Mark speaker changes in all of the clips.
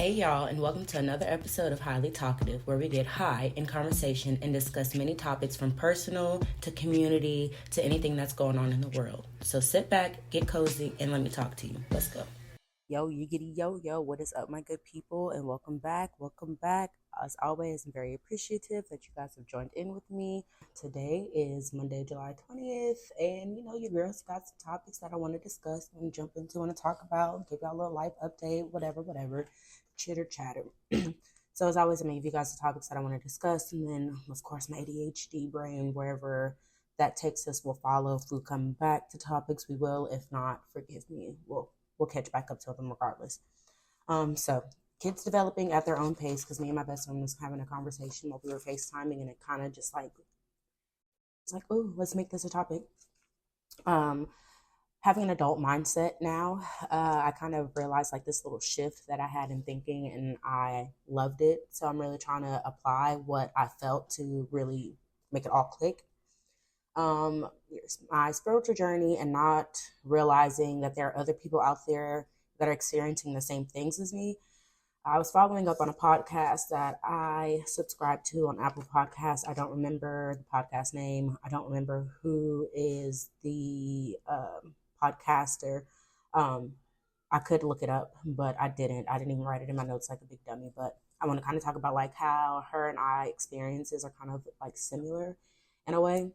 Speaker 1: Hey y'all, and welcome to another episode of Highly Talkative, where we get high in conversation and discuss many topics from personal to community to anything that's going on in the world. So sit back, get cozy, and let me talk to you. Let's go. Yo, yiggity yo, what is up, my good people, and welcome back. As always, I'm very appreciative that you guys have joined in with me. Today is Monday, July 20th, and your girls got some topics that I want to discuss and jump into, want to talk about, give y'all a little life update, whatever, chitter chatter. So as always, I'm going to give you guys the topics that I want to discuss, and then, of course, my ADHD brain, wherever that takes us, will follow. If we come back to topics, we will. If not, forgive me. We'll catch back up to them regardless. So kids developing at their own pace, because me and my best friend was having a conversation while we were FaceTiming, and it kind of just it's like, oh, let's make this a topic. Having an adult mindset now, I kind of realized this little shift that I had in thinking, and I loved it. So I'm really trying to apply what I felt to really make it all click. My spiritual journey, and not realizing that there are other people out there that are experiencing the same things as me. I was following up on a podcast that I subscribe to on Apple Podcasts. I don't remember the podcast name. I don't remember who is the podcaster. I could look it up, but I didn't. I didn't even write it in my notes like a big dummy. But I want to kind of talk about how her and I experiences are kind of similar in a way.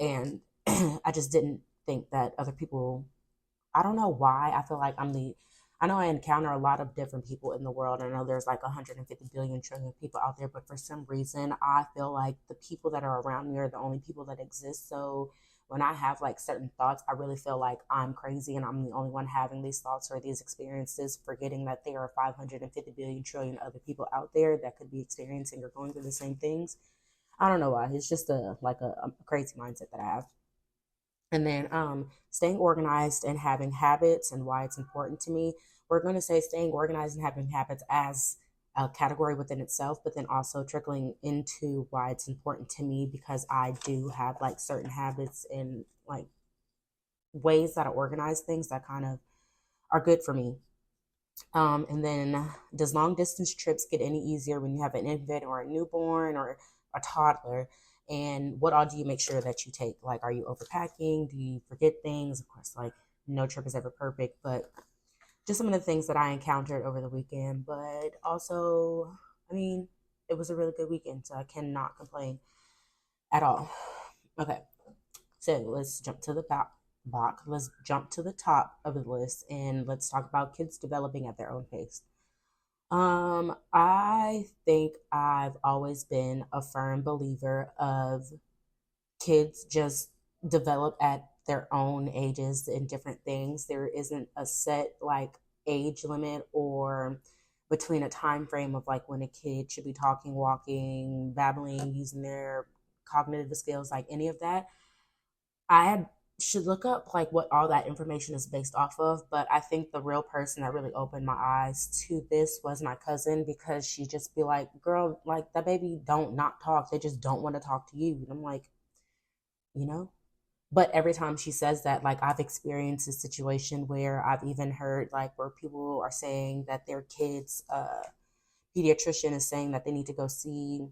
Speaker 1: And I just didn't think that other people, I don't know why. I feel like I know I encounter a lot of different people in the world. I know there's 150 billion trillion people out there, but for some reason, I feel like the people that are around me are the only people that exist. So when I have certain thoughts, I really feel like I'm crazy and I'm the only one having these thoughts or these experiences, forgetting that there are 550 billion trillion other people out there that could be experiencing or going through the same things. I don't know why. It's just a crazy mindset that I have. And then staying organized and having habits and why it's important to me. We're going to say staying organized and having habits as a category within itself, but then also trickling into why it's important to me, because I do have certain habits and ways that I organize things that kind of are good for me. And then, does long distance trips get any easier when you have an infant or a newborn or a toddler? And what all do you make sure that you take? Are you overpacking? Do you forget things? Of course, no trip is ever perfect, but just some of the things that I encountered over the weekend. But also, it was a really good weekend, so I cannot complain at all. Okay, so let's jump to the Let's jump to the top of the list, and let's talk about kids developing at their own pace. I think I've always been a firm believer of kids just develop at their own ages in different things. There isn't a set age limit or between a time frame of when a kid should be talking, walking, babbling, using their cognitive skills, any of that. I should look up what all that information is based off of, but I think the real person that really opened my eyes to this was my cousin, because she just be like, girl, that baby don't not talk, they just don't want to talk to you. And I'm like, but every time she says that, I've experienced a situation where I've even heard where people are saying that their kids pediatrician is saying that they need to go see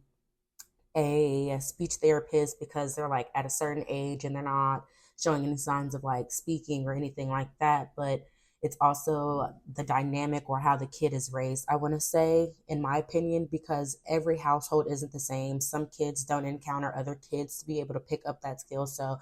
Speaker 1: a speech therapist because they're at a certain age and they're not showing any signs of speaking or anything like that. But it's also the dynamic or how the kid is raised, I want to say, in my opinion, because every household isn't the same. Some kids don't encounter other kids to be able to pick up that skill. So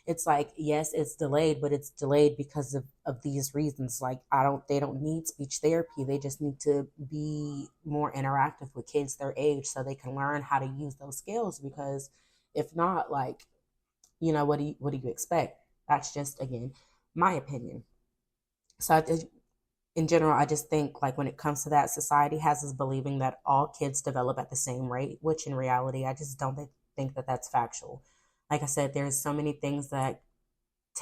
Speaker 1: it's yes, it's delayed, but it's delayed because of these reasons. They don't need speech therapy. They just need to be more interactive with kids their age so they can learn how to use those skills. Because if not, what do you expect? That's just, again, my opinion. So in general, I just think when it comes to that, society has us believing that all kids develop at the same rate, which in reality, I just don't think that that's factual. Like I said, there's so many things that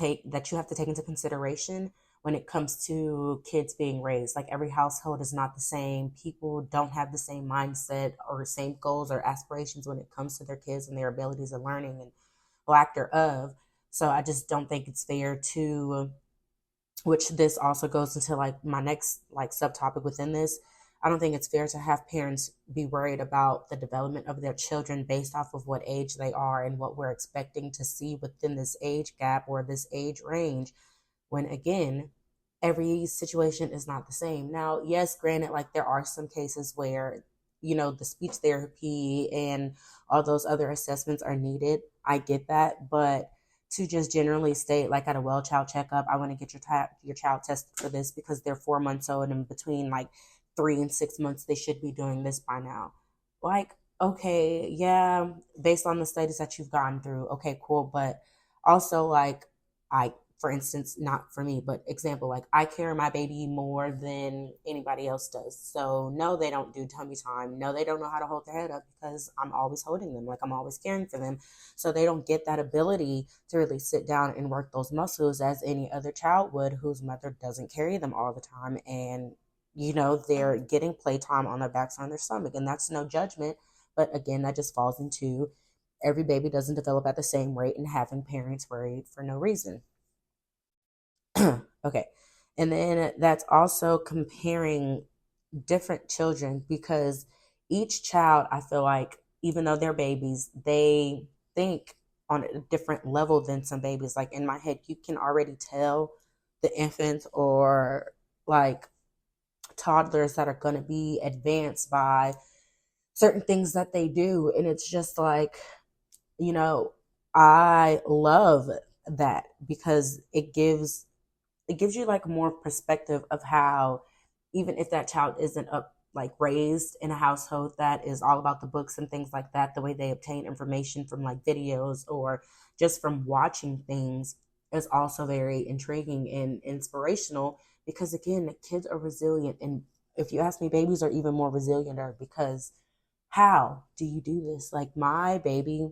Speaker 1: you have to take into consideration when it comes to kids being raised. Every household is not the same. People don't have the same mindset or same goals or aspirations when it comes to their kids and their abilities of learning and lack thereof. So I just don't think it's fair to, which this also goes into my next subtopic within this. I don't think it's fair to have parents be worried about the development of their children based off of what age they are and what we're expecting to see within this age gap or this age range, when again, every situation is not the same. Now, yes, granted, like there are some cases where, the speech therapy and all those other assessments are needed. I get that. But to just generally state, like at a well child checkup, I want to get your child tested for this because they're 4 months old, and between like 3 and 6 months, they should be doing this by now. Like, okay, yeah, based on the studies that you've gone through, okay, cool. But also, like, I for instance, not for me, but example, like I carry my baby more than anybody else does. So no, they don't do tummy time. No, they don't know how to hold their head up because I'm always holding them. Like I'm always caring for them. So they don't get that ability to really sit down and work those muscles as any other child would whose mother doesn't carry them all the time. And, they're getting playtime on their backs or on their stomach. And that's no judgment. But again, that just falls into every baby doesn't develop at the same rate and having parents worried for no reason. Okay. And then that's also comparing different children because each child, I feel like, even though they're babies, they think on a different level than some babies. Like in my head, you can already tell the infants or like toddlers that are going to be advanced by certain things that they do. And it's just like, I love that because it gives you like more perspective of how, even if that child isn't raised in a household that is all about the books and things like that, the way they obtain information from like videos or just from watching things is also very intriguing and inspirational because again, kids are resilient. And if you ask me, babies are even more resilient because how do you do this? Like my baby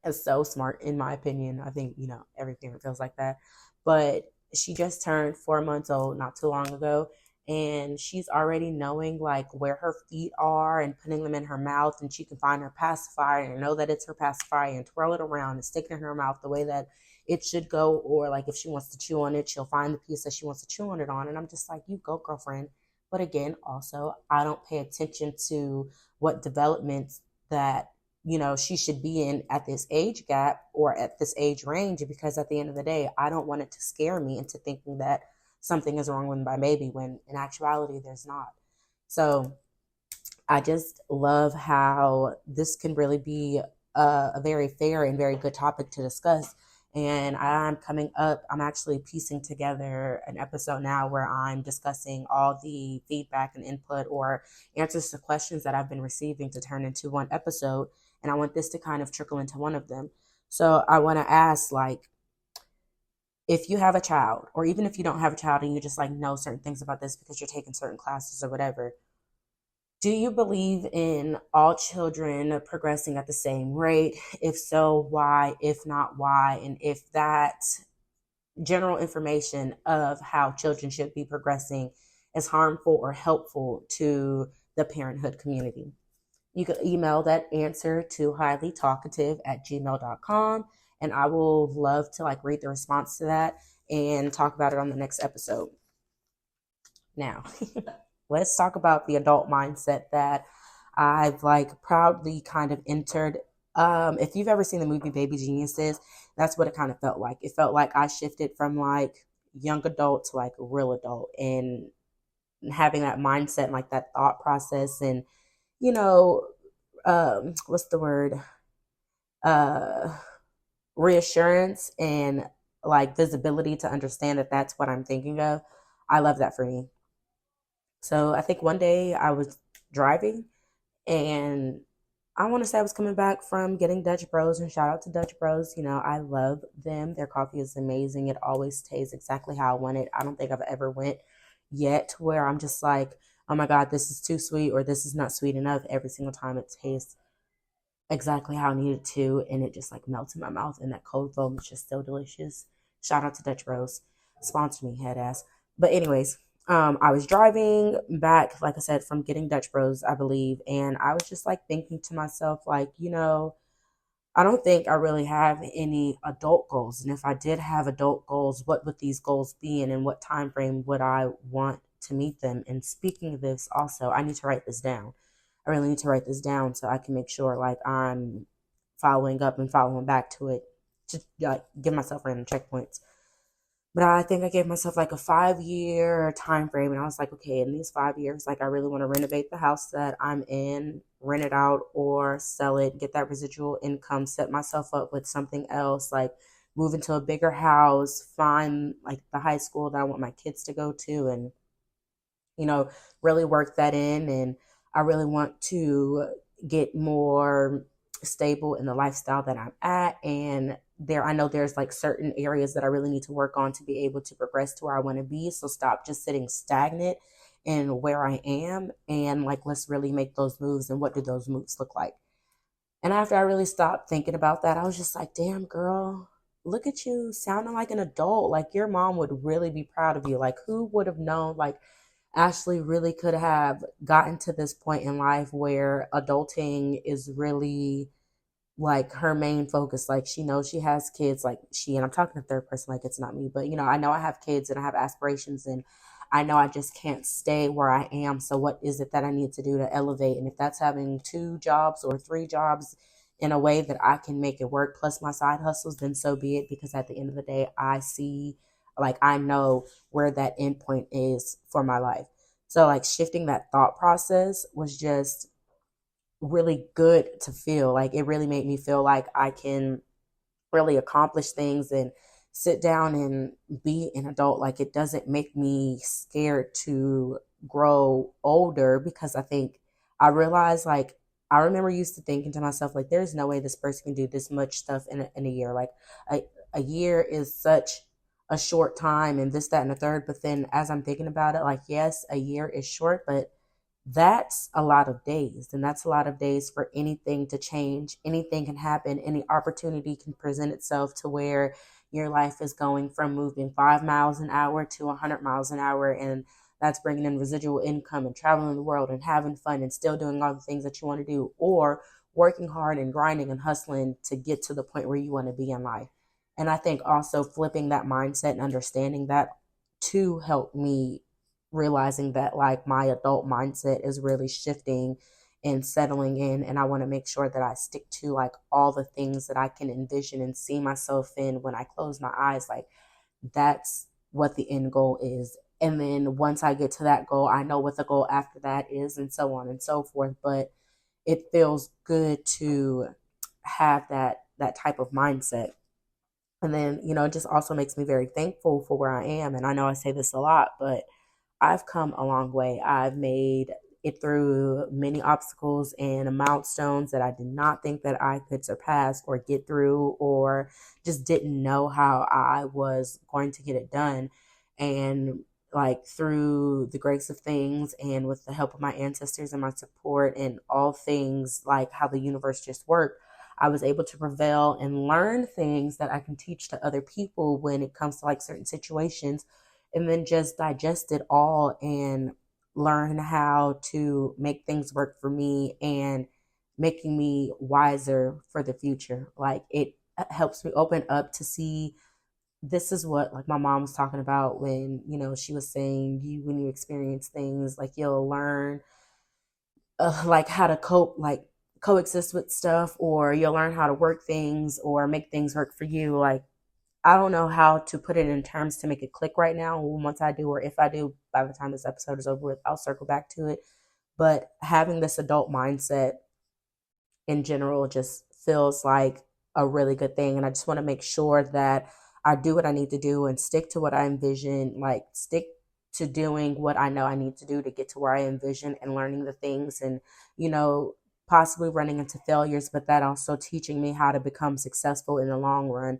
Speaker 1: is so smart, in my opinion. I think, every parent feels like that. But she just turned 4 months old not too long ago. And she's already knowing like where her feet are and putting them in her mouth. And she can find her pacifier and know that it's her pacifier and twirl it around and stick it in her mouth the way that it should go. Or like if she wants to chew on it, she'll find the piece that she wants to chew on it on. And I'm just like, you go, girlfriend. But again, also, I don't pay attention to what developments that she should be in at this age gap or at this age range, because at the end of the day, I don't want it to scare me into thinking that something is wrong with my baby when in actuality there's not. So I just love how this can really be a very fair and very good topic to discuss. And I'm actually piecing together an episode now where I'm discussing all the feedback and input or answers to questions that I've been receiving to turn into one episode. And I want this to kind of trickle into one of them. So I want to ask, like, if you have a child, or even if you don't have a child and you just like know certain things about this because you're taking certain classes or whatever, do you believe in all children progressing at the same rate? If so, why? If not, why? And if that general information of how children should be progressing is harmful or helpful to the parenthood community? You can email that answer to highlytalkative@gmail.com. And I will love to like read the response to that and talk about it on the next episode. Now, let's talk about the adult mindset that I've like proudly kind of entered. If you've ever seen the movie Baby Geniuses, that's what it kind of felt like. It felt like I shifted from like young adult to like real adult, and having that mindset and like that thought process and, what's the word? Reassurance and like visibility to understand that that's what I'm thinking of. I love that for me. So I think one day I was driving and I want to say I was coming back from getting Dutch Bros, and shout out to Dutch Bros. I love them. Their coffee is amazing. It always tastes exactly how I want it. I don't think I've ever went yet where I'm just like, oh my God, this is too sweet or this is not sweet enough. Every single time it tastes exactly how I needed to, and it just like melts in my mouth, and that cold foam is just so delicious. Shout out to Dutch Bros. Sponsor me, head ass. But anyways, I was driving back, like I said, from getting Dutch Bros, I believe, and I was just like thinking to myself, like, I don't think I really have any adult goals. And if I did have adult goals, what would these goals be, and in what time frame would I want to meet them. And speaking of this, also, I need to write this down. I really need to write this down so I can make sure like I'm following up and following back to it to like give myself random checkpoints. But I think I gave myself like a 5-year time frame, and I was like, okay, in these 5 years, like I really want to renovate the house that I'm in, rent it out or sell it, get that residual income, set myself up with something else, like move into a bigger house, find like the high school that I want my kids to go to, and really work that in. And I really want to get more stable in the lifestyle that I'm at. And I know there's like certain areas that I really need to work on to be able to progress to where I want to be. So stop just sitting stagnant in where I am, and like, let's really make those moves. And what do those moves look like? And after I really stopped thinking about that, I was just like, damn, girl, look at you sounding like an adult. Like, your mom would really be proud of you. Like, who would have known? Like, Ashley really could have gotten to this point in life where adulting is really like her main focus. Like, she knows she has kids, like and I'm talking to third person, like it's not me, but I know I have kids and I have aspirations, and I know I just can't stay where I am. So what is it that I need to do to elevate? And if that's having 2 jobs or 3 jobs in a way that I can make it work, plus my side hustles, then so be it. Because at the end of the day, I know where that end point is for my life. So like shifting that thought process was just really good to feel. Like, it really made me feel like I can really accomplish things and sit down and be an adult. Like, it doesn't make me scared to grow older, because I realized, like, I remember used to thinking to myself, like, there's no way this person can do this much stuff in a year. Like, a year is such a short time, and this, that, and the third. But then as I'm thinking about it, like, yes, a year is short, but that's a lot of days. And that's a lot of days for anything to change. Anything can happen. Any opportunity can present itself to where your life is going from moving 5 miles an hour to 100 miles an hour. And that's bringing in residual income and traveling the world and having fun and still doing all the things that you want to do, or working hard and grinding and hustling to get to the point where you want to be in life. And I think also flipping that mindset and understanding that to help me realizing that like my adult mindset is really shifting and settling in, and I want to make sure that I stick to like all the things that I can envision and see myself in when I close my eyes. Like, that's what the end goal is. And then once I get to that goal, I know what the goal after that is, and so on and so forth. But it feels good to have that type of mindset. And then, it just also makes me very thankful for where I am. And I know I say this a lot, but I've come a long way. I've made it through many obstacles and milestones that I did not think that I could surpass or get through, or just didn't know how I was going to get it done. And like, through the grace of things and with the help of my ancestors and my support and all things, like how the universe just worked, I was able to prevail and learn things that I can teach to other people when it comes to like certain situations, and then just digest it all and learn how to make things work for me and making me wiser for the future. Like, it helps me open up to see, this is what like my mom was talking about when, she was saying, when you experience things, like, you'll learn like how to cope, like coexist with stuff, or you'll learn how to work things or make things work for you. Like, I don't know how to put it in terms to make it click right now. Once I do, or if I do, by the time this episode is over with, I'll circle back to it. But having this adult mindset in general just feels like a really good thing. And I just want to make sure that I do what I need to do and stick to what I envision, like stick to doing what I know I need to do to get to where I envision, and learning the things, and, possibly running into failures, but that also teaching me how to become successful in the long run.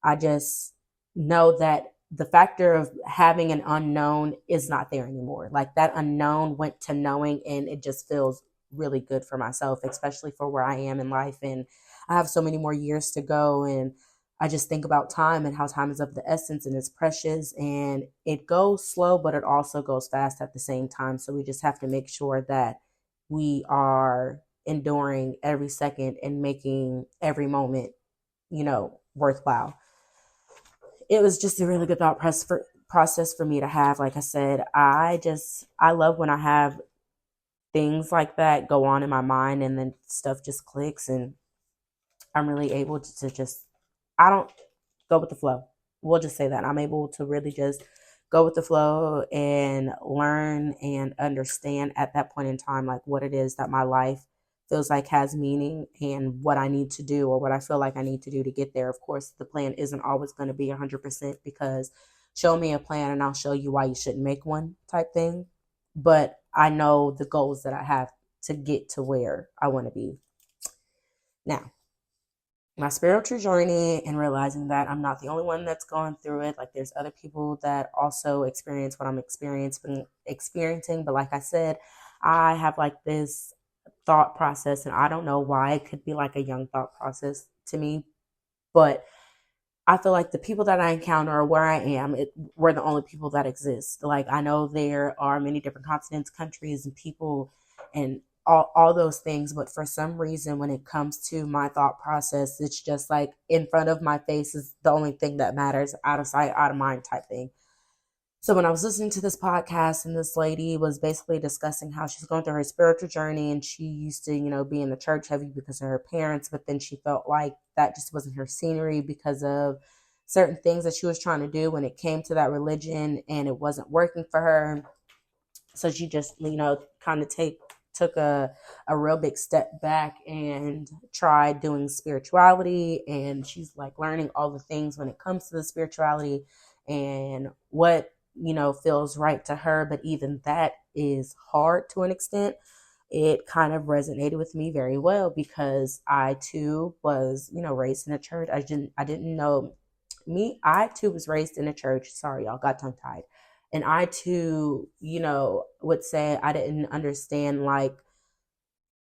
Speaker 1: I just know that the factor of having an unknown is not there anymore. Like, that unknown went to knowing, and it just feels really good for myself, especially for where I am in life. And I have so many more years to go. And I just think about time and how time is of the essence, and it's precious, and it goes slow, but it also goes fast at the same time. So we just have to make sure that we are enduring every second and making every moment, worthwhile. It was just a really good thought process for me to have. Like I said, I love when I have things like that go on in my mind and then stuff just clicks and I'm really able to just, I don't go with the flow. We'll just say that. I'm able to really just go with the flow and learn and understand at that point in time, like what it is that my life feels like has meaning and what I need to do or what I feel like I need to do to get there. Of course, the plan isn't always going to be 100% because show me a plan and I'll show you why you shouldn't make one type thing. But I know the goals that I have to get to where I want to be. Now, my spiritual journey and realizing that I'm not the only one that's going through it. Like there's other people that also experience what I'm experiencing. But like I said, I have like this thought process and I don't know why. It could be like a young thought process to me, but I feel like the people that I encounter or where I am, we're the only people that exist. Like I know there are many different continents, countries, and people, and all those things. But for some reason, when it comes to my thought process, it's just like in front of my face is the only thing that matters. Out of sight, out of mind type thing. So when I was listening to this podcast and this lady was basically discussing how she's going through her spiritual journey and she used to, be in the church heavy because of her parents, but then she felt like that just wasn't her scenery because of certain things that she was trying to do when it came to that religion and it wasn't working for her. So she just, kind of took a real big step back and tried doing spirituality. And she's like learning all the things when it comes to the spirituality and what feels right to her. But even that is hard to an extent. It kind of resonated with me very well because I too was, raised in a church. I didn't know I too was raised in a church. Sorry, y'all, got tongue tied. And I too, would say I didn't understand like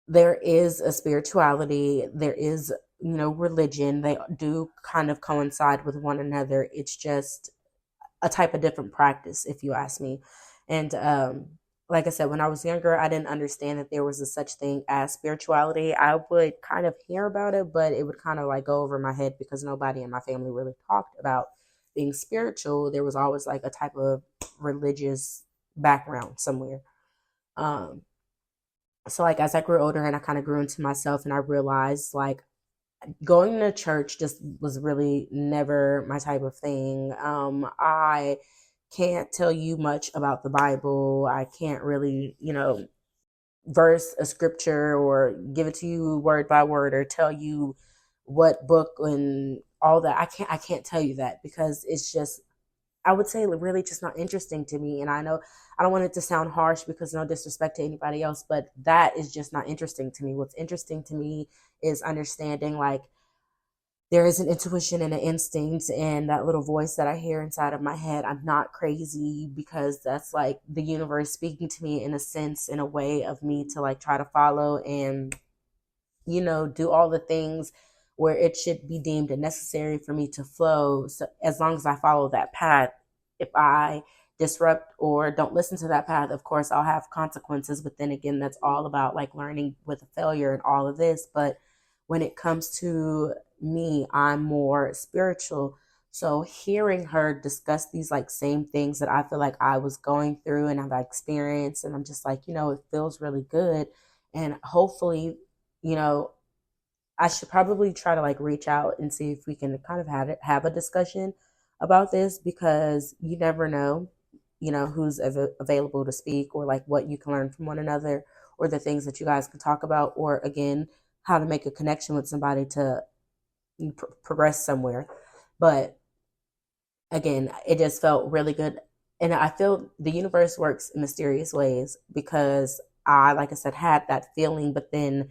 Speaker 1: there is a spirituality, there is, religion. They do kind of coincide with one another. It's just a type of different practice, if you ask me. And like I said, when I was younger, I didn't understand that there was a such thing as spirituality. I would kind of hear about it, but it would kind of like go over my head because nobody in my family really talked about being spiritual. There was always like a type of religious background somewhere. So like as I grew older and I kind of grew into myself and I realized like going to church just was really never my type of thing. I can't tell you much about the Bible. I can't really, verse a scripture or give it to you word by word or tell you what book and all that. I can't tell you that because it's just, I would say really just not interesting to me. And I know I don't want it to sound harsh because no disrespect to anybody else, but that is just not interesting to me. What's interesting to me is understanding like there is an intuition and an instinct and that little voice that I hear inside of my head. I'm not crazy because that's like the universe speaking to me in a sense, in a way of me to like try to follow and, do all the things where it should be deemed necessary for me to flow. So as long as I follow that path, if I disrupt or don't listen to that path, of course I'll have consequences. But then again, that's all about like learning with a failure and all of this. But when it comes to me, I'm more spiritual. So hearing her discuss these like same things that I feel like I was going through and I've experienced, and I'm just like, it feels really good. And hopefully, I should probably try to like reach out and see if we can kind of have a discussion about this because you never know, who's available to speak or like what you can learn from one another or the things that you guys can talk about or again, how to make a connection with somebody to progress somewhere. But again, it just felt really good. And I feel the universe works in mysterious ways because I, like I said, had that feeling, but then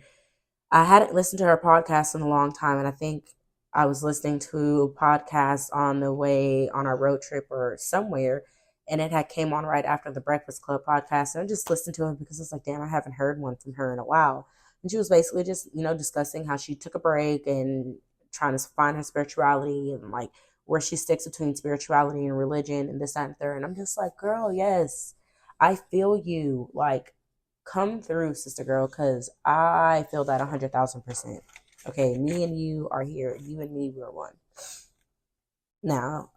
Speaker 1: I hadn't listened to her podcast in a long time. And I think I was listening to a podcast on the way on our road trip or somewhere. And it had came on right after the Breakfast Club podcast. And I just listened to it because it's like, damn, I haven't heard one from her in a while. And she was basically just, discussing how she took a break and trying to find her spirituality and like where she sticks between spirituality and religion and this, that, and third. And I'm just like, girl, yes, I feel you. Like, come through, sister girl, because I feel that 100,000%. Okay, me and you are here. You and me, we're one. Now,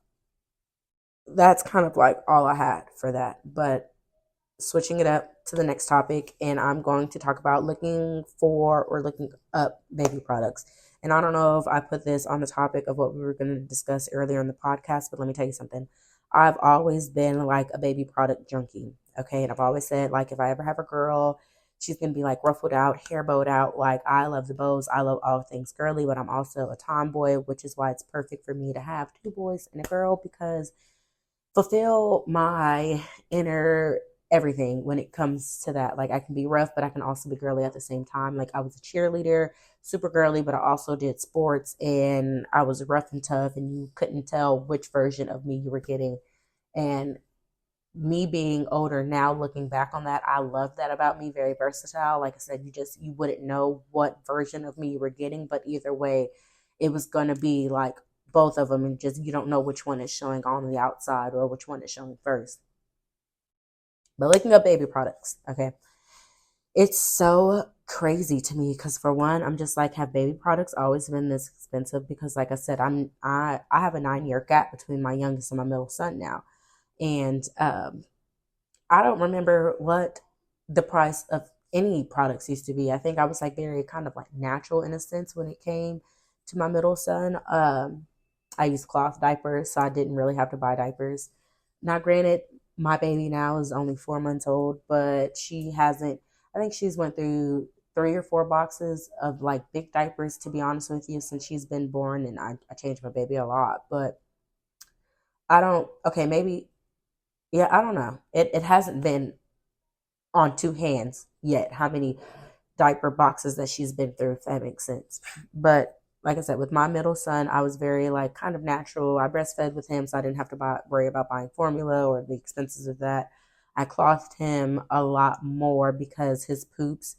Speaker 1: that's kind of like all I had for that. But switching it up to the next topic, and I'm going to talk about looking for or looking up baby products. And I don't know if I put this on the topic of what we were going to discuss earlier in the podcast, but let me tell you something. I've always been like a baby product junkie. Okay. And I've always said, like, if I ever have a girl, she's going to be like ruffled out, hair bowed out. Like, I love the bows. I love all things girly, but I'm also a tomboy, which is why it's perfect for me to have two boys and a girl because fulfill my inner everything when it comes to that. Like, I can be rough, but I can also be girly at the same time. Like, I was a cheerleader, super girly, but I also did sports, and I was rough and tough, and you couldn't tell which version of me you were getting. And me being older now, looking back on that, I love that about me. Very versatile. Like I said, you wouldn't know what version of me you were getting, but either way, it was gonna be like both of them, and just you don't know which one is showing on the outside or which one is showing first. But looking up baby products, okay, it's so crazy to me because for one, I'm just like, have baby products always been this expensive? Because like I said, I have a 9 year gap between my youngest and my middle son now, and I don't remember what the price of any products used to be. I think I was like very kind of like natural in a sense when it came to my middle son. I used cloth diapers, so I didn't really have to buy diapers. Now, granted, my baby now is only 4 months old, but she hasn't. I think she's went through 3 or 4 boxes of like big diapers. To be honest with you, since she's been born, and I changed my baby a lot, but I don't. Okay, maybe yeah, I don't know. It hasn't been on two hands yet how many diaper boxes that she's been through, if that makes sense. But like I said, with my middle son, I was very like kind of natural. I breastfed with him, so I didn't have to worry about buying formula or the expenses of that. I clothed him a lot more because his poops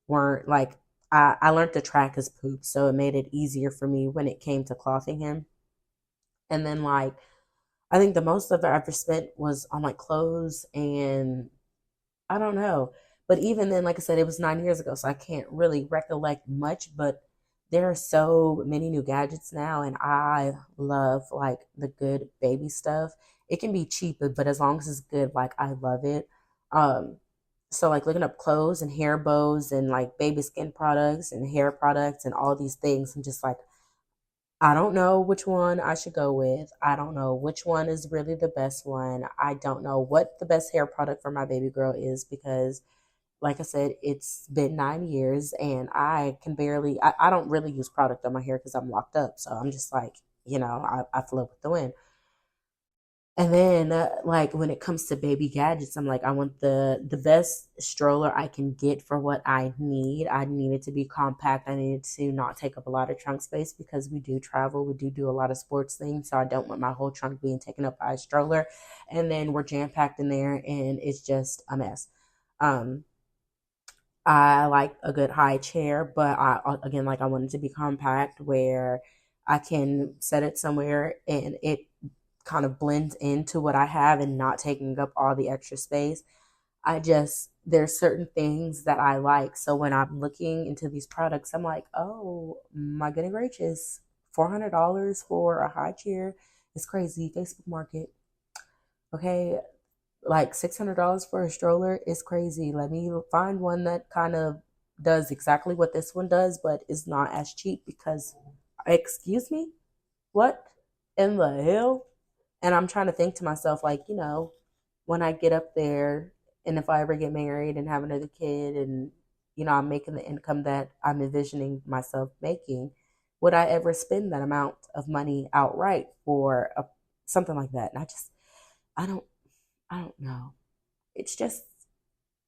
Speaker 1: weren't like I learned to track his poops, so it made it easier for me when it came to clothing him. And then like I think the most I've ever spent was on like clothes and I don't know. But even then, like I said, it was 9 years ago, so I can't really recollect much. But there are so many new gadgets now, and I love like the good baby stuff. It can be cheap, but as long as it's good, like I love it. Um, so like looking up clothes and hair bows and like baby skin products and hair products and all these things, I'm just like, I don't know which one I should go with. I don't know which one is really the best one. I don't know what the best hair product for my baby girl is because, like I said, it's been 9 years and I don't really use product on my hair because I'm locked up. So I'm just like, I float with the wind. And then, like when it comes to baby gadgets, I'm like, I want the best stroller I can get for what I need. I need it to be compact. I need it to not take up a lot of trunk space because we do travel. We do a lot of sports things, so I don't want my whole trunk being taken up by a stroller. And then we're jam packed in there, and it's just a mess. Um, I like a good high chair, but again, like I want it to be compact where I can set it somewhere and it kind of blends into what I have and not taking up all the extra space. There's certain things that I like. So when I'm looking into these products, I'm like, oh my goodness gracious, $400 for a high chair is crazy. Facebook Market. Okay, like $600 for a stroller is crazy. Let me find one that kind of does exactly what this one does, but is not as cheap because, excuse me, what in the hell? And I'm trying to think to myself, like, when I get up there and if I ever get married and have another kid and, I'm making the income that I'm envisioning myself making, would I ever spend that amount of money outright for something like that? And I don't, I don't know. It's just,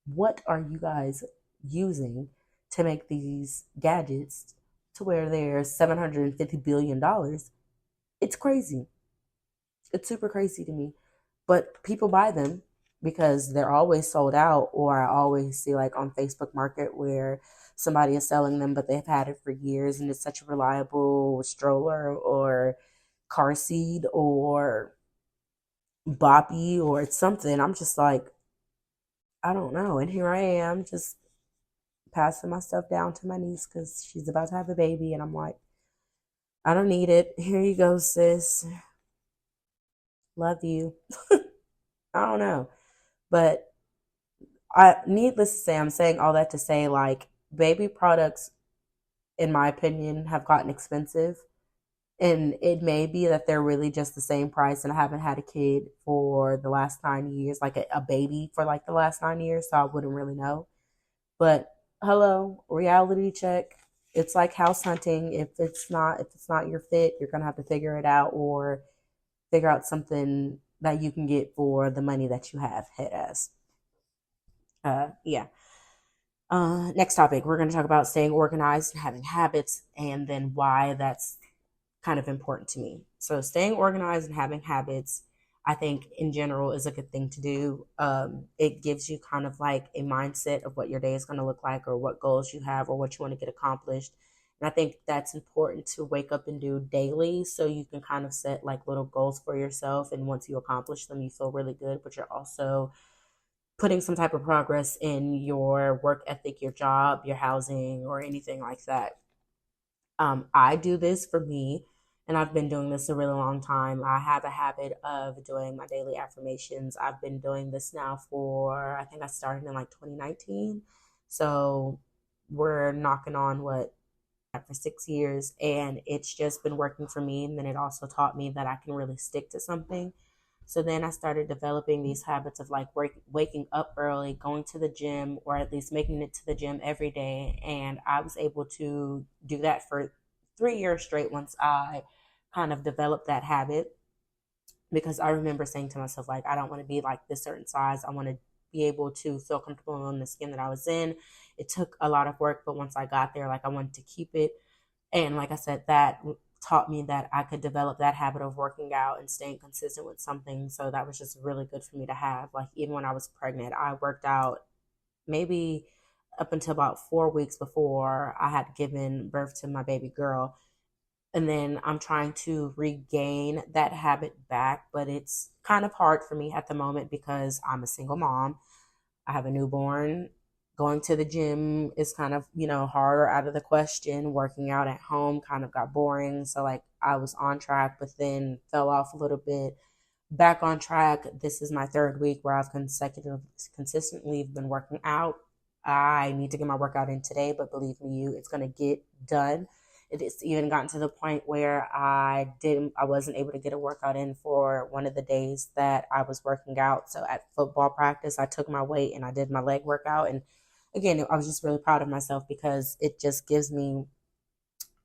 Speaker 1: what are you guys using to make these gadgets to where they're $750 billion? It's crazy. It's super crazy to me. But people buy them because they're always sold out, or I always see like on Facebook Market where somebody is selling them, but they've had it for years and it's such a reliable stroller or car seat or boppy or it's something. I'm just like, I don't know. And here I am just passing my stuff down to my niece because she's about to have a baby. And I'm like, I don't need it. Here you go, sis. Love you. I don't know. But I needless to say, I'm saying all that to say like baby products, in my opinion, have gotten expensive. And it may be that they're really just the same price. And I haven't had a kid for the last 9 years, like a baby for like the last 9 years. So I wouldn't really know. But hello, reality check. It's like house hunting. If it's not your fit, you're gonna have to figure it out or figure out something that you can get for the money that you have. Head ass. Yeah. Next topic, we're going to talk about staying organized and having habits, and then why that's kind of important to me. So, staying organized and having habits, I think in general is a good thing to do. It gives you kind of like a mindset of what your day is going to look like, or what goals you have, or what you want to get accomplished. And I think that's important to wake up and do daily so you can kind of set like little goals for yourself. And once you accomplish them, you feel really good, but you're also putting some type of progress in your work ethic, your job, your housing, or anything like that. I do this for me, and I've been doing this a really long time. I have a habit of doing my daily affirmations. I've been doing this now for, I think I started in like 2019. So we're knocking on what, for 6 years, and it's just been working for me. And then it also taught me that I can really stick to something. So then I started developing these habits of like waking up early, going to the gym, or at least making it to the gym every day. And I was able to do that for 3 years straight once I kind of developed that habit. Because I remember saying to myself, like, I don't want to be like this certain size. I want to be able to feel comfortable in the skin that I was in. It took a lot of work, but once I got there, like, I wanted to keep it. And like I said, that taught me that I could develop that habit of working out and staying consistent with something. So that was just really good for me to have. Like, even when I was pregnant, I worked out maybe up until about 4 weeks before I had given birth to my baby girl. And then I'm trying to regain that habit back, but it's kind of hard for me at the moment because I'm a single mom. I have a newborn. Going to the gym is kind of, harder out of the question. Working out at home kind of got boring. So, like, I was on track, but then fell off a little bit. Back on track. This is my third week where I've consistently been working out. I need to get my workout in today, but believe me, it's going to get done. It's even gotten to the point where I wasn't able to get a workout in for one of the days that I was working out. So at football practice, I took my weight and I did my leg workout. And again, I was just really proud of myself because it just gives me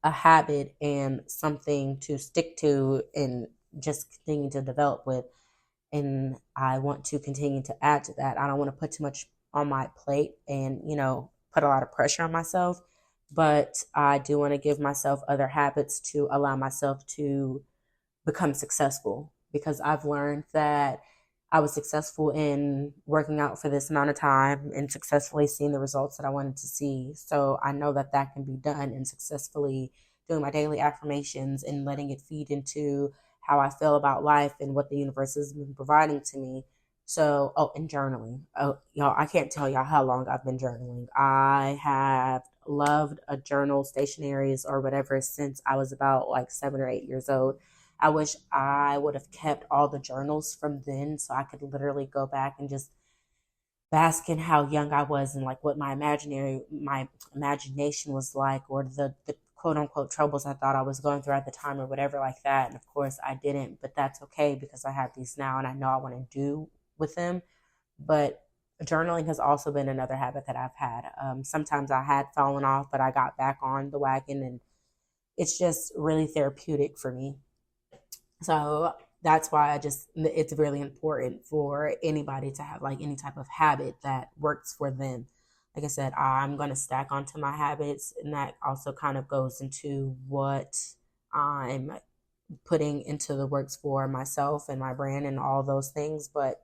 Speaker 1: a habit and something to stick to and just continue to develop with. And I want to continue to add to that. I don't want to put too much on my plate and, put a lot of pressure on myself, but I do want to give myself other habits to allow myself to become successful, because I've learned that I was successful in working out for this amount of time and successfully seeing the results that I wanted to see. So I know that that can be done, and successfully doing my daily affirmations and letting it feed into how I feel about life and what the universe has been providing to me. So, and journaling. Oh, y'all, I can't tell y'all how long I've been journaling. I have loved a journal, stationaries, or whatever since I was about like 7 or 8 years old. I wish I would have kept all the journals from then so I could literally go back and just bask in how young I was and like what my imagination was like, or the quote unquote troubles I thought I was going through at the time or whatever like that. And of course I didn't, but that's okay because I have these now and I know I want to do with them. But journaling has also been another habit that I've had. Sometimes I had fallen off, but I got back on the wagon, and it's just really therapeutic for me. So that's why it's really important for anybody to have like any type of habit that works for them. Like I said, I'm going to stack onto my habits, and that also kind of goes into what I'm putting into the works for myself and my brand and all those things. But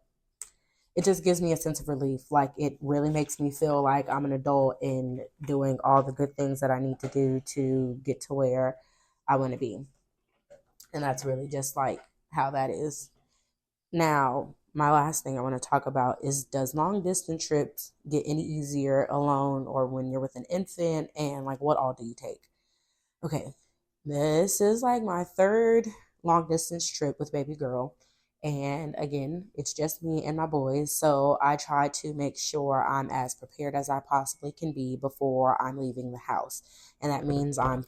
Speaker 1: it just gives me a sense of relief. Like, it really makes me feel like I'm an adult in doing all the good things that I need to do to get to where I want to be. And that's really just like how that is. Now, my last thing I want to talk about is, does long distance trips get any easier alone or when you're with an infant? And like, what all do you take? Okay, this is like my third long distance trip with baby girl. And again, it's just me and my boys. So I try to make sure I'm as prepared as I possibly can be before I'm leaving the house. And that means I'm,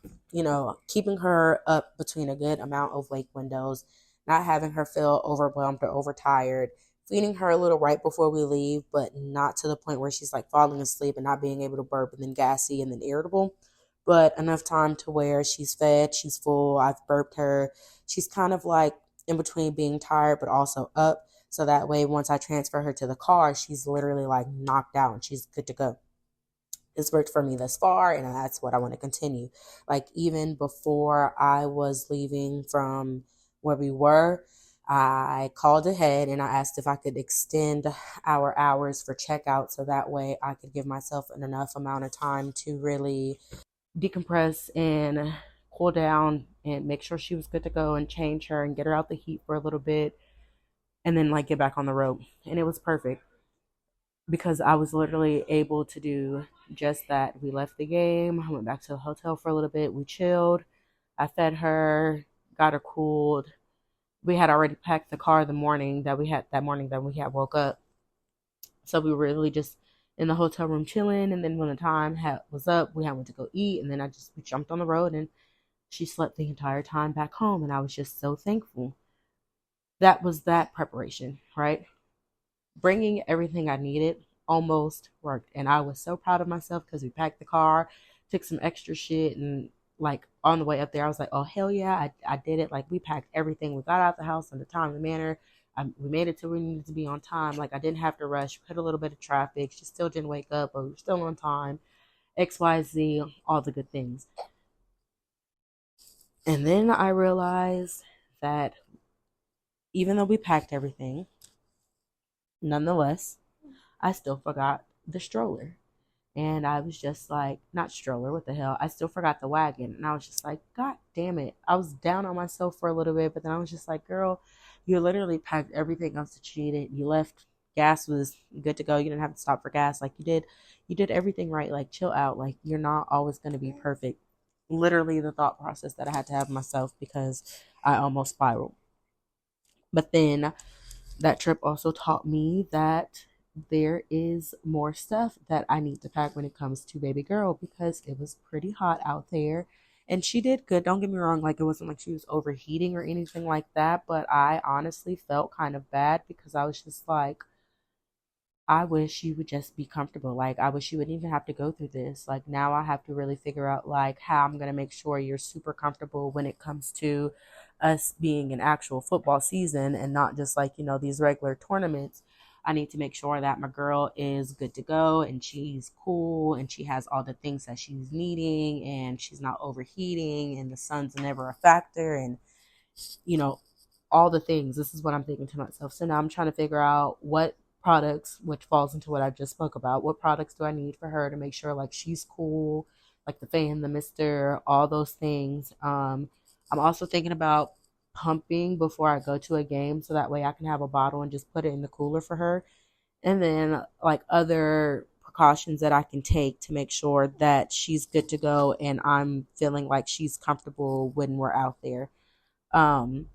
Speaker 1: keeping her up between a good amount of wake windows, not having her feel overwhelmed or overtired, feeding her a little right before we leave, but not to the point where she's like falling asleep and not being able to burp and then gassy and then irritable. But enough time to where she's fed, she's full, I've burped her. She's kind of like in between being tired but also up. So that way, once I transfer her to the car, she's literally like knocked out and she's good to go. It's worked for me thus far, and that's what I want to continue. Like, even before I was leaving from where we were, I called ahead and I asked if I could extend our hours for checkout so that way I could give myself an enough amount of time to really decompress and cool down and make sure she was good to go and change her and get her out the heat for a little bit and then like get back on the road. And it was perfect because I was literally able to do just that. We left the game, I went back to the hotel for a little bit, we chilled, I fed her, got her cooled. We had already packed the car the morning that we had woke up. So we were really just in the hotel room chilling, and then when the time was up, we had went to go eat, and then we jumped on the road, and she slept the entire time back home, and I was just so thankful. That was that preparation, right? Bringing everything I needed almost worked, and I was so proud of myself because we packed the car, took some extra shit, and like on the way up there, I was like, "Oh hell yeah, I did it!" Like we packed everything, we got out the house in a timely manner. We made it to where we needed to be on time. Like I didn't have to rush. Put a little bit of traffic. She still didn't wake up, but we were still on time. X, Y, Z, all the good things. And then I realized that even though we packed everything, nonetheless, I still forgot the stroller. And I was just like, not stroller, what the hell? I still forgot the wagon. And I was just like, God damn it. I was down on myself for a little bit, but then I was just like, girl, you literally packed everything else that you needed. You left, gas was good to go. You didn't have to stop for gas. Like you did everything right. Like chill out. Like you're not always going to be perfect. Literally the thought process that I had to have myself because I almost spiraled. But then that trip also taught me that there is more stuff that I need to pack when it comes to baby girl because it was pretty hot out there. And she did good. Don't get me wrong. Like, it wasn't like she was overheating or anything like that. But I honestly felt kind of bad because I was just like, I wish you would just be comfortable. Like, I wish you wouldn't even have to go through this. Like, now I have to really figure out, like, how I'm going to make sure you're super comfortable when it comes to us being an actual football season and not just like, these regular tournaments. I need to make sure that my girl is good to go and she's cool and she has all the things that she's needing and she's not overheating and the sun's never a factor and, you know, all the things. This is what I'm thinking to myself. So now I'm trying to figure out what products, which falls into what I just spoke about, what products do I need for her to make sure like she's cool, like the fan, the mister, all those things. I'm also thinking about pumping before I go to a game so that way I can have a bottle and just put it in the cooler for her. And then like other precautions that I can take to make sure that she's good to go and I'm feeling like she's comfortable when we're out there. Um,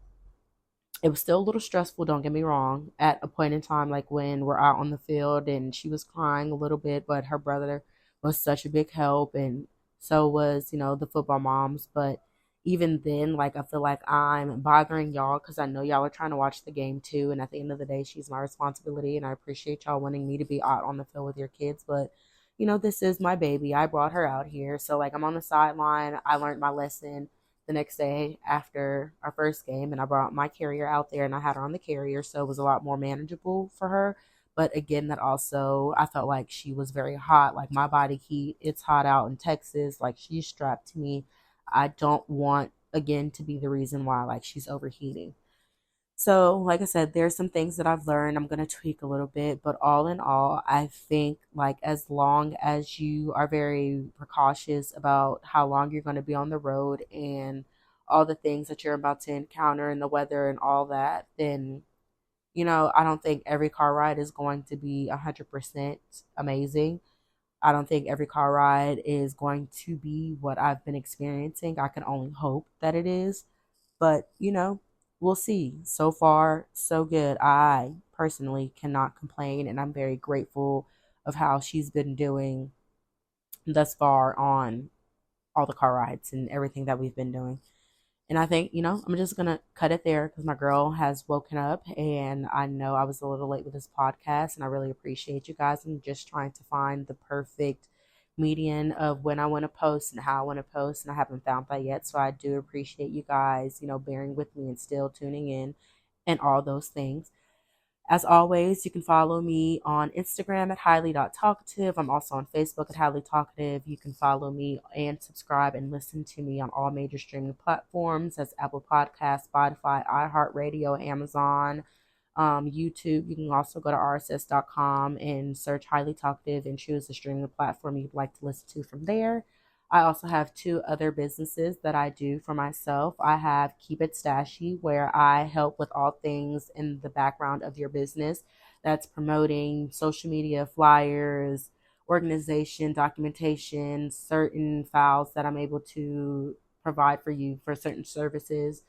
Speaker 1: it was still a little stressful, don't get me wrong, at a point in time, like when we're out on the field and she was crying a little bit, but her brother was such a big help, and so was, the football moms. But even then, like, I feel like I'm bothering y'all because I know y'all are trying to watch the game too. And at the end of the day, she's my responsibility, and I appreciate y'all wanting me to be out on the field with your kids. But, this is my baby. I brought her out here. So, like, I'm on the sideline. I learned my lesson the next day after our first game, and I brought my carrier out there and I had her on the carrier, so it was a lot more manageable for her. But again, that also, I felt like she was very hot, like my body heat. It's hot out in Texas, like she's strapped to me. I don't want again to be the reason why like she's overheating. So, like I said, there's some things that I've learned. I'm going to tweak a little bit, but all in all, I think like as long as you are very precautious about how long you're going to be on the road and all the things that you're about to encounter and the weather and all that, then I don't think every car ride is going to be 100% amazing. I don't think every car ride is going to be what I've been experiencing. I can only hope that it is. But, we'll see. So far, so good. I personally cannot complain, and I'm very grateful of how she's been doing thus far on all the car rides and everything that we've been doing. And I think, I'm just going to cut it there because my girl has woken up and I know I was a little late with this podcast, and I really appreciate you guys. I'm just trying to find the perfect median of when I want to post and how I want to post, and I haven't found that yet. So I do appreciate you guys, bearing with me and still tuning in and all those things. As always, you can follow me on Instagram at highly.talkative. I'm also on Facebook at Highly Talkative. You can follow me and subscribe and listen to me on all major streaming platforms. That's Apple Podcasts, Spotify, iHeartRadio, Amazon, YouTube. You can also go to rss.com and search Highly Talkative and choose the streaming platform you'd like to listen to from there. I also have 2 other businesses that I do for myself. I have Keep It Stashy, where I help with all things in the background of your business. That's promoting social media, flyers, organization, documentation, certain files that I'm able to provide for you for certain services.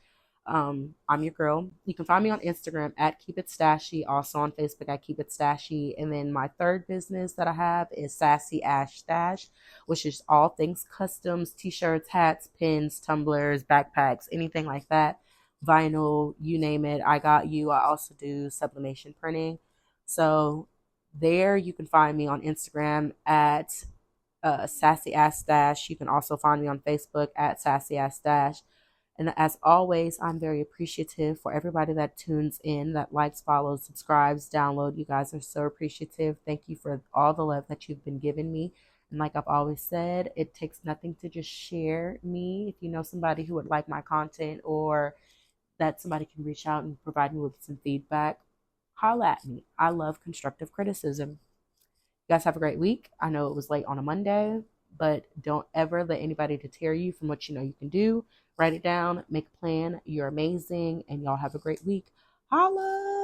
Speaker 1: I'm your girl. You can find me on Instagram at Keep It Stashy, also on Facebook at Keep It Stashy. And then my third business that I have is Sassy Ash Stash, which is all things customs, t-shirts, hats, pins, tumblers, backpacks, anything like that. Vinyl, you name it, I got you. I also do sublimation printing. So there you can find me on Instagram at Sassy Ass Stash. You can also find me on Facebook at Sassy Ass Stash. And as always, I'm very appreciative for everybody that tunes in, that likes, follows, subscribes, download. You guys are so appreciative. Thank you for all the love that you've been giving me. And like I've always said, it takes nothing to just share me. If you know somebody who would like my content, or that somebody can reach out and provide me with some feedback, holla at me. I love constructive criticism. You guys have a great week. I know it was late on a Monday, but don't ever let anybody deter you from what you know you can do. Write it down, make a plan. You're amazing, and y'all have a great week. Holla!